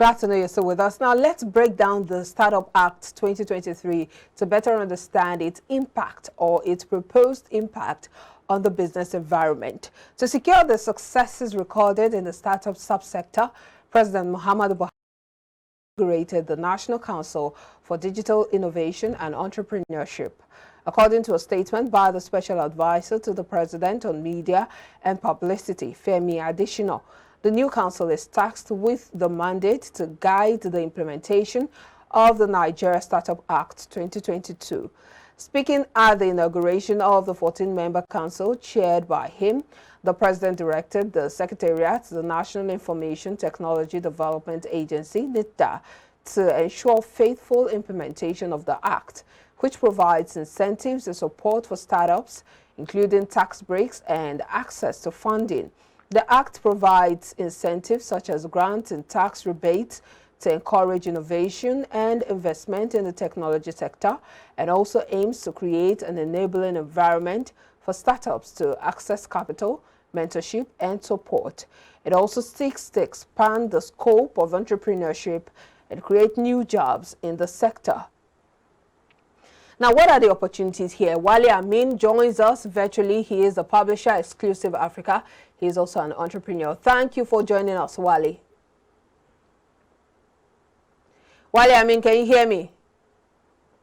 Glad to know you're still with us. Now, let's break down the Startup Act 2023 to better understand its impact or its proposed impact on the business environment. To secure the successes recorded in the startup subsector, President Muhammadu Buhari inaugurated the National Council for Digital Innovation and Entrepreneurship. According to a statement by the Special Advisor to the President on Media and Publicity, Femi Adesina, the new council is tasked with the mandate to guide the implementation of the Nigeria Startup Act 2022. Speaking at the inauguration of the 14-member council chaired by him, the president directed the Secretariat, the National Information Technology Development Agency, NITDA, to ensure faithful implementation of the act, which provides incentives and support for startups, including tax breaks and access to funding. The Act provides incentives such as grants and tax rebates to encourage innovation and investment in the technology sector, and also aims to create an enabling environment for startups to access capital, mentorship, and support. It also seeks to expand the scope of entrepreneurship and create new jobs in the sector. Now, what are the opportunities here? Wale Amin joins us virtually. He is a publisher, Exclusive Africa. He is also an entrepreneur. Thank you for joining us, Wale. Wale Amin, can you hear me?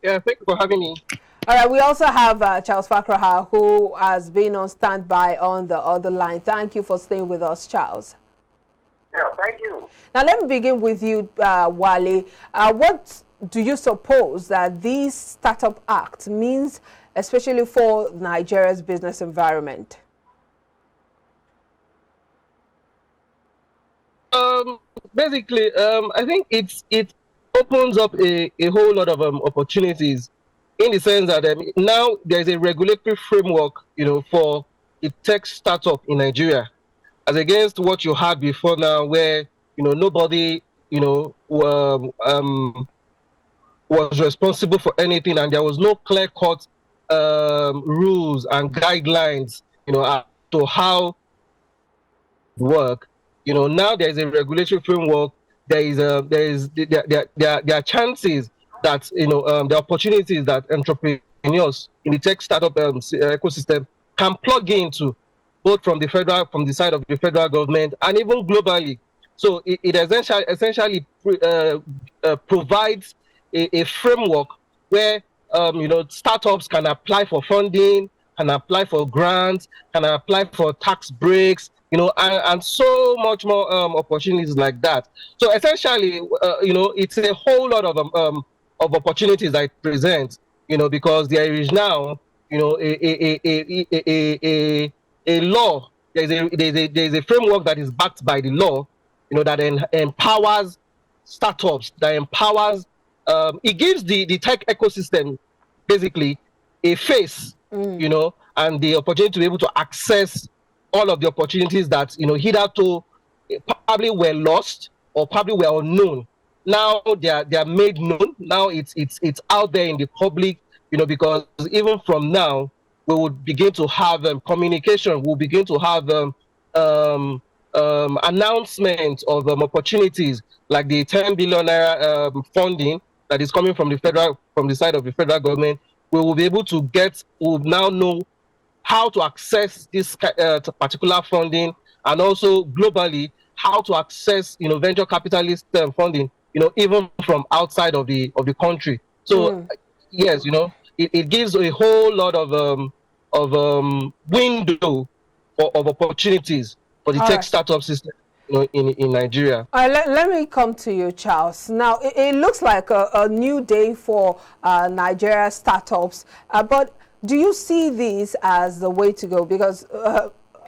Yeah, thank you for having me. All right, we also have Charles Fakraha, who has been on standby on the other line. Thank you for staying with us, Charles. Yeah, thank you. Now, let me begin with you, Wale. What do you suppose that this Startup Act means, especially for Nigeria's business environment? Basically, I think it opens up a whole lot of opportunities, in the sense that now there's a regulatory framework, for a tech startup in Nigeria, as against what you had before now, where nobody was responsible for anything, and there was no clear-cut rules and guidelines, as to how it work. Now there is a regulatory framework. There are chances that the opportunities that entrepreneurs in the tech startup ecosystem can plug into, both from the side of the federal government and even globally. So it essentially provides a framework where startups can apply for funding, can apply for grants, can apply for tax breaks, and so much more opportunities like that. So essentially, it's a whole lot of opportunities that it presents, because there is now, a law. There's a framework that is backed by the law, that empowers startups, that empowers. It gives the tech ecosystem basically a face, and the opportunity to be able to access all of the opportunities that hitherto probably were lost or probably were unknown. Now they are made known. Now it's out there in the public, because even from now we would begin to have communication. We'll begin to have announcements of opportunities like the 10 billion naira funding that is coming from the side of the federal government. We will be able to we'll now know how to access this particular funding, and also globally how to access venture capitalist funding, even from outside of the country. So yes, it gives a whole lot of window of opportunities for the tech startup system in Nigeria. Let me come to you, Charles. Now, it looks like a new day for Nigeria startups, but do you see this as the way to go? Because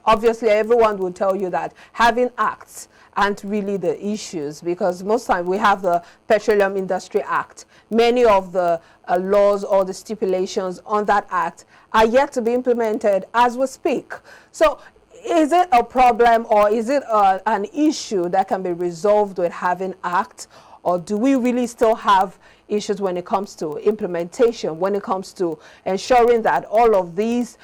obviously everyone will tell you that having acts aren't really the issues, because most time we have the Petroleum Industry Act. Many of the laws or the stipulations on that act are yet to be implemented as we speak. So is it a problem, or is it an issue that can be resolved with having acts, or do we really still have issues when it comes to implementation, when it comes to ensuring that all of these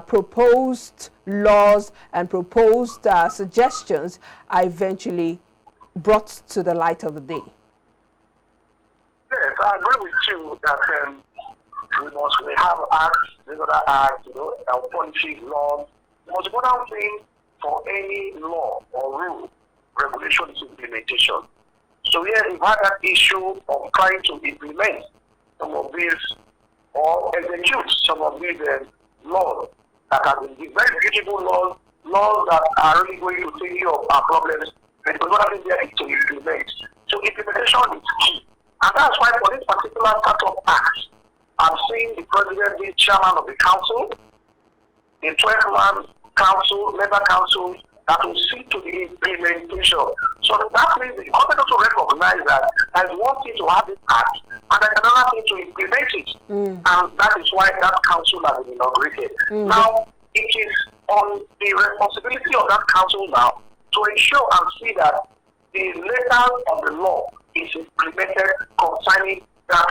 proposed laws and proposed suggestions are eventually brought to the light of the day? Yes, I agree with you that we have acts, other acts, policy, laws. The most important thing for any law or rule, regulation is implementation. So here we've had that issue of trying to implement some of these or execute some of these laws that have been very beautiful laws that are really going to take care of our problems, but we're not having there to implement. So implementation is key. And that's why for this particular startup act, I'm seeing the president be chairman of the council, the 12-man council, member council, that will see to the implementation. So that means the government also recognize that there's one thing to have this act, and there's another thing to implement it. And that is why that council has been inaugurated. Now, it is on the responsibility of that council now to ensure and see that the letter of the law is implemented concerning that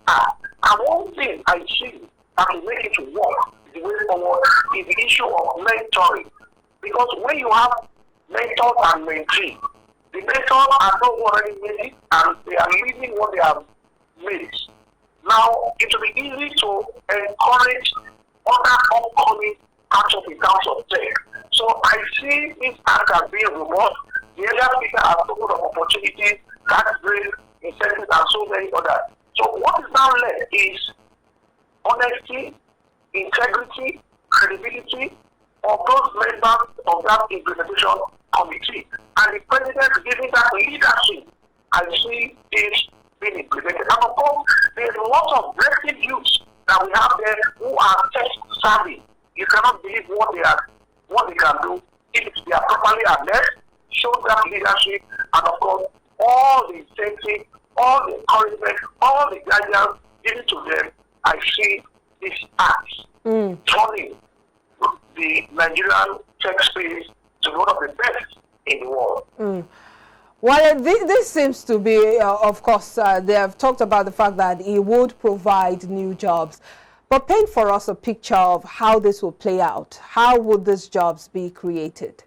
act. And one thing I see that will make it work the way forward is the issue of mentoring. Because when you have mentors and mentees, the mentors are not already made it and they are leaving what they have made. Now, it will be easy to encourage other upcoming actions in terms of tech. So I see this act as being robust. The earlier speaker has spoken of opportunities, tax breaks, incentives, and so many others. So what is now left is honesty, integrity, credibility of those members of that implementation committee. And the president giving that leadership, I see this being implemented. And of course, there's a lot of blessed youths that we have there who are tech savvy. You cannot believe what they can do if they are properly addressed, show that leadership, and of course, all the incentive, all the encouragement, all the guidance given to them. I see this act turning the Nigerian tech space to one of the best in the world. Well, this seems to be, of course, they have talked about the fact that it would provide new jobs. But paint for us a picture of how this will play out. How would these jobs be created?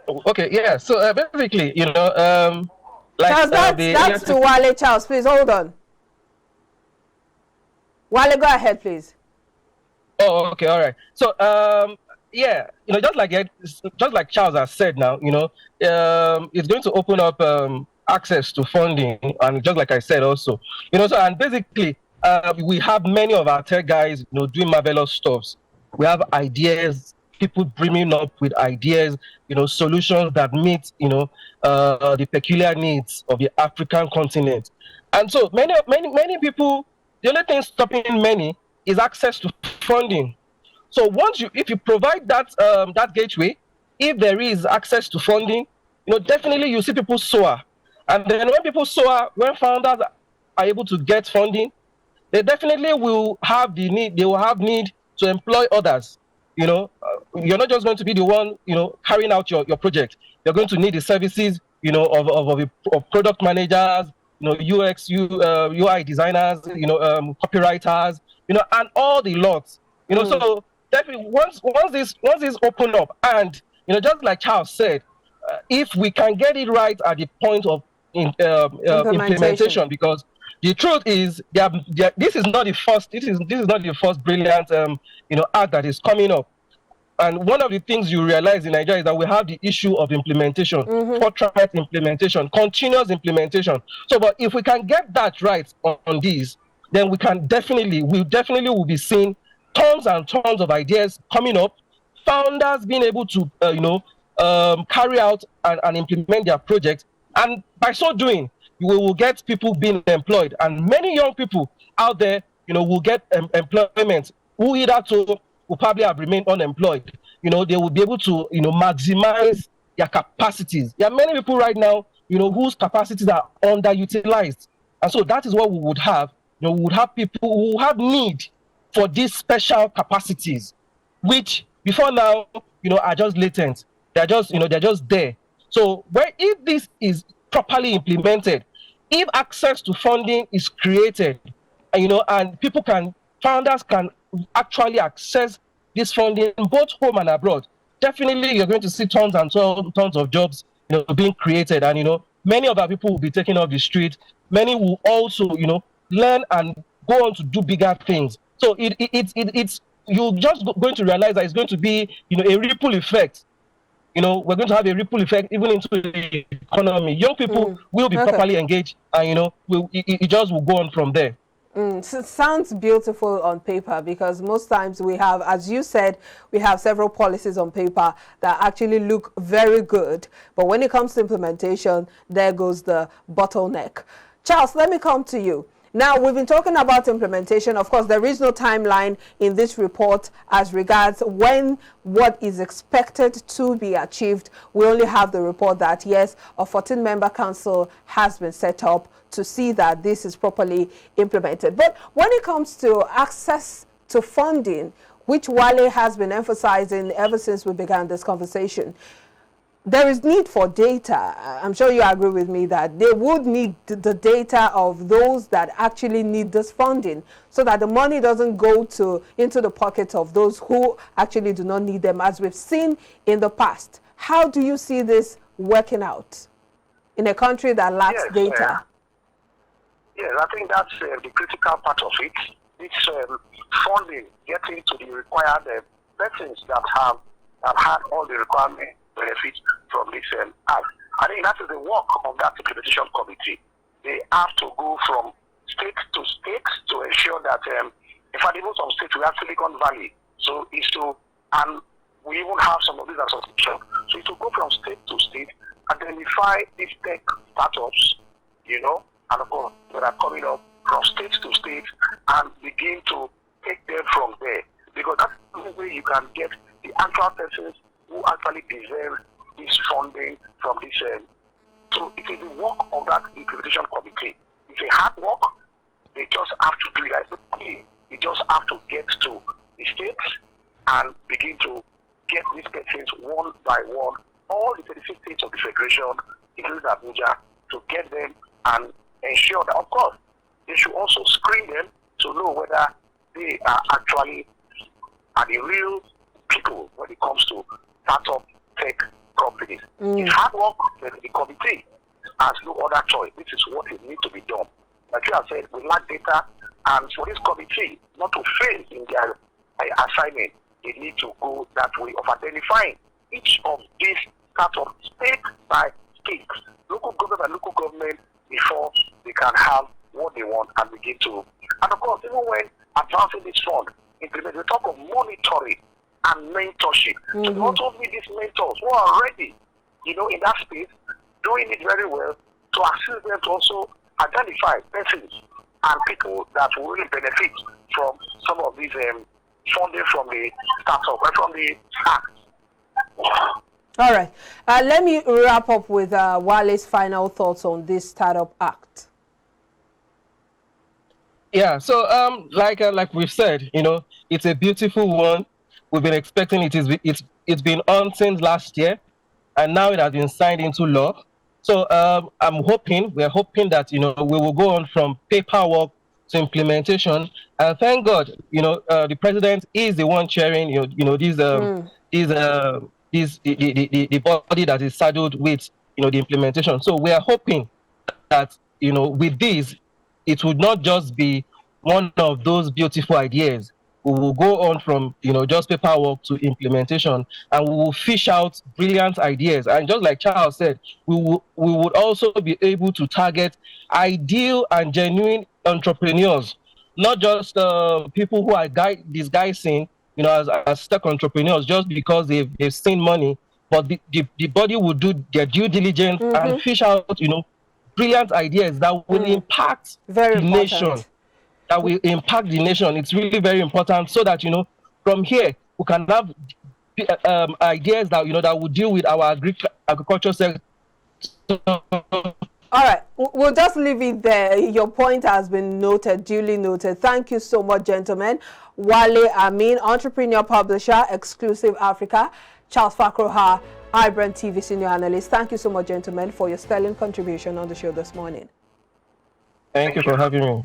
Okay, yeah. So basically, like Charles, that's to Wale. Charles, please hold on. Wale, go ahead, please. Oh, okay, all right. So yeah, just like Charles has said now, it's going to open up access to funding, and just like I said also, so and basically we have many of our tech guys, doing marvelous stuffs. We have ideas, people brimming up with ideas, solutions that meet, the peculiar needs of the African continent. And so many people, the only thing stopping many is access to funding. So if you provide that gateway, if there is access to funding, definitely you see people soar. And then when people soar, when founders are able to get funding, they definitely will have the need. They will have need to employ others. You're not just going to be the one, carrying out your project. You're going to need the services, of product managers, UX, UI designers, copywriters, and all the lots. So definitely once this open up, and just like Charles said, if we can get it right at the point of implementation, because the truth is, this is not the first. This is not the first brilliant, act that is coming up. And one of the things you realize in Nigeria is that we have the issue of implementation, forthright implementation, continuous implementation. So, but if we can get that right on these, then we definitely will be seeing tons and tons of ideas coming up, founders being able to, carry out and implement their projects, and by so doing, we will get people being employed, and many young people out there, will get employment who either will probably have remained unemployed. They will be able to, maximize their capacities. There are many people right now, whose capacities are underutilized, and so that is what we would have. We would have people who have need for these special capacities, which before now, are just latent. They're just there. So if this is properly implemented, if access to funding is created, and founders can actually access this funding both home and abroad, definitely you're going to see tons and tons of jobs, being created, and many of our people will be taken off the street. Many will also learn and go on to do bigger things. So it's you're just going to realize that it's going to be a ripple effect. We're going to have a ripple effect even into the economy. Young people will be properly engaged, and it just will go on from there. So it sounds beautiful on paper, because most times we have, as you said, we have several policies on paper that actually look very good, but when it comes to implementation, there goes the bottleneck. Charles, let me come to you. Now, we've been talking about implementation. Of course, there is no timeline in this report as regards when what is expected to be achieved. We only have the report that, yes, a 14-member council has been set up to see that this is properly implemented. But when it comes to access to funding, which Wale has been emphasizing ever since we began this conversation, there is need for data. I'm sure you agree with me that they would need the data of those that actually need this funding, so that the money doesn't go into the pockets of those who actually do not need them, as we've seen in the past. How do you see this working out in a country that lacks data? Yes, I think that's the critical part of it. It's funding, getting to the required persons that have had all the requirements benefit from this act. I think that is the work of that implementation committee. They have to go from state to state to ensure that, in fact, even some states, we have Silicon Valley, so it's to, and we even have some of these associations. So it's to go from state to state, identify these tech startups, and of course, that are coming up from state to state, and begin to take them from there. Because that's the way you can get the actual persons who actually deserve this funding from this. So it is the work of that implementation committee. It's a hard work. They just have to do it. They just have to get to the states and begin to get these persons one by one, all the 36 states of the Federation, including Abuja, to get them and ensure that, of course, they should also screen them to know whether they are actually the real people when it comes to startup tech companies. It's hard work, but the committee has no other choice. This is what it needs to be done. Like you have said, we lack data, and for this committee not to fail in their assignment, they need to go that way of identifying each of these startups state by state, local government and local government, before they can have what they want and begin to. And of course, even when advancing this fund, implement, we talk of monitoring and mentorship. So not only these mentors who are already, in that space, doing it very well, to assist them to also identify persons and people that will really benefit from some of these funding from the startup, from the act. All right. Let me wrap up with Wale's final thoughts on this Startup Act. Yeah, so like we've said, it's a beautiful one. We've been expecting it. It's been on since last year, and now it has been signed into law. So we're hoping that we will go on from paperwork to implementation. And thank God, the president is the one chairing the body that is saddled with the implementation. So we are hoping that with this, it would not just be one of those beautiful ideas. We will go on from just paperwork to implementation, and we will fish out brilliant ideas. And just like Charles said, we would also be able to target ideal and genuine entrepreneurs, not just people who are disguising as tech entrepreneurs just because they've seen money, but the body will do their due diligence and fish out brilliant ideas that will impact the nation. That will impact the nation. It's really very important, so that from here we can have ideas that that will deal with our agriculture sector. All right, we'll just leave it there. Your point has been noted, duly noted. Thank you so much, gentlemen. Wale Amin, entrepreneur, publisher, Exclusive Africa. Charles Fakroha, iBrandTV senior analyst. Thank you so much, gentlemen, for your sterling contribution on the show this morning. Thank you for having me.